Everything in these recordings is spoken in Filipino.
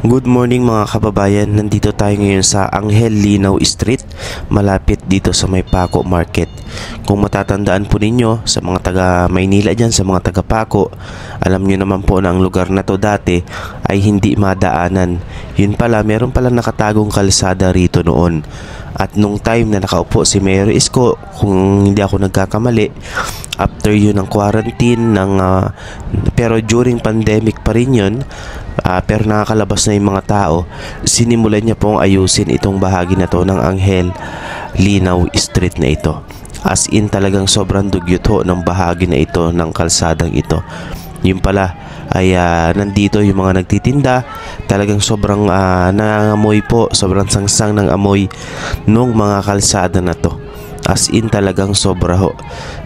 Good morning mga kababayan, nandito tayo ngayon sa Anghel Linaw Street, malapit dito sa May Paco Market. Kung matatandaan po ninyo sa mga taga Maynila dyan, sa mga taga Paco, alam nyo naman po na ang lugar na to dati ay hindi madaanan. Yun pala, meron pala nakatagong kalsada rito noon. At nung time na nakaupo si Mayor Isko, kung hindi ako nagkakamali, after yun ng quarantine pero during pandemic pa rin yun, pero nakakalabas na yung mga tao, sinimulan niya pong ayusin itong bahagi na to ng Anghel Linaw Street na ito. As in talagang sobrang dugyot ho ng bahagi na ito ng kalsadang ito. Yun pala ay nandito yung mga nagtitinda, talagang sobrang nangangamoy po, sobrang sangsang ng amoy nung mga kalsada na to. As in talagang sobra ho.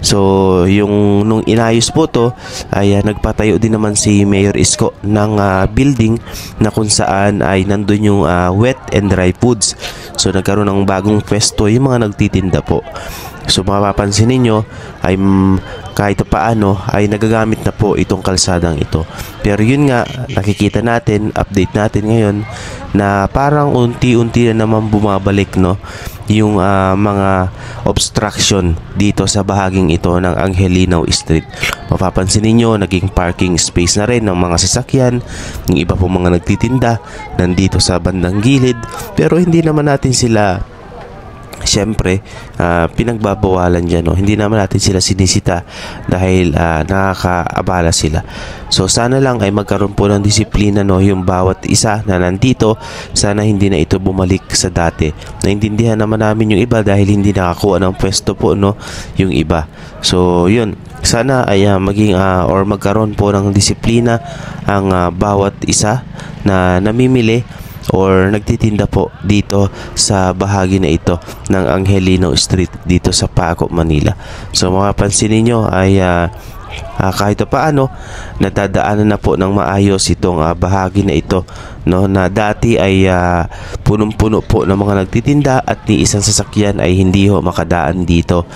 So nung inayos po to ay nagpatayo din naman si Mayor Isko ng building na kung saan ay nandun yung wet and dry foods. So nagkaroon ng bagong pwesto yung mga nagtitinda po. So mapapansin ninyo ay kahit paano ay nagagamit na po itong kalsadang ito. Pero yun nga, nakikita natin, update natin ngayon na parang unti-unti na naman bumabalik yung mga obstruction dito sa bahaging ito ng Anghel Linaw Street. Mapapansin ninyo, naging parking space na rin ng mga sasakyan, yung iba po mga nagtitinda nandito sa bandang gilid, pero hindi naman natin sila siyempre pinagbabawalan dyan, hindi naman natin sila sinisita dahil nakakaabala sila. So sana lang ay magkaroon po ng disiplina yung bawat isa na nandito. Sana hindi na ito bumalik sa dati. Naintindihan naman namin yung iba dahil hindi nakakuha ng pwesto po yung iba. So yun, sana ay maging or magkaroon po ng disiplina ang bawat isa na namimili or nagtitinda po dito sa bahagi na ito ng Anghel Linaw Street dito sa Paco, Manila. So mapapansin ninyo ay kahit paano nadadaanan na po ng maayos itong bahagi na ito na dati ay punong-puno po ng mga nagtitinda at ni isang sasakyan ay hindi ho makadaan dito.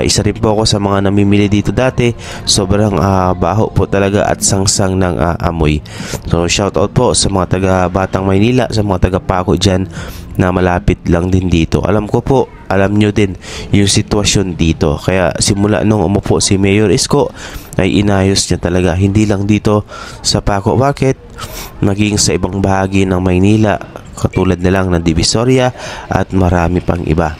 Isa rin po ako sa mga namimili dito dati. Sobrang baho po talaga at sangsang ng amoy. So shout out po sa mga taga Batang Maynila, sa mga taga Paco dyan na malapit lang din dito. Alam ko po, alam nyo din yung sitwasyon dito. Kaya simula nung umupo si Mayor Isko ay inayos niya talaga, hindi lang dito sa Paco Market, maging sa ibang bahagi ng Maynila katulad na lang ng Divisoria at marami pang iba.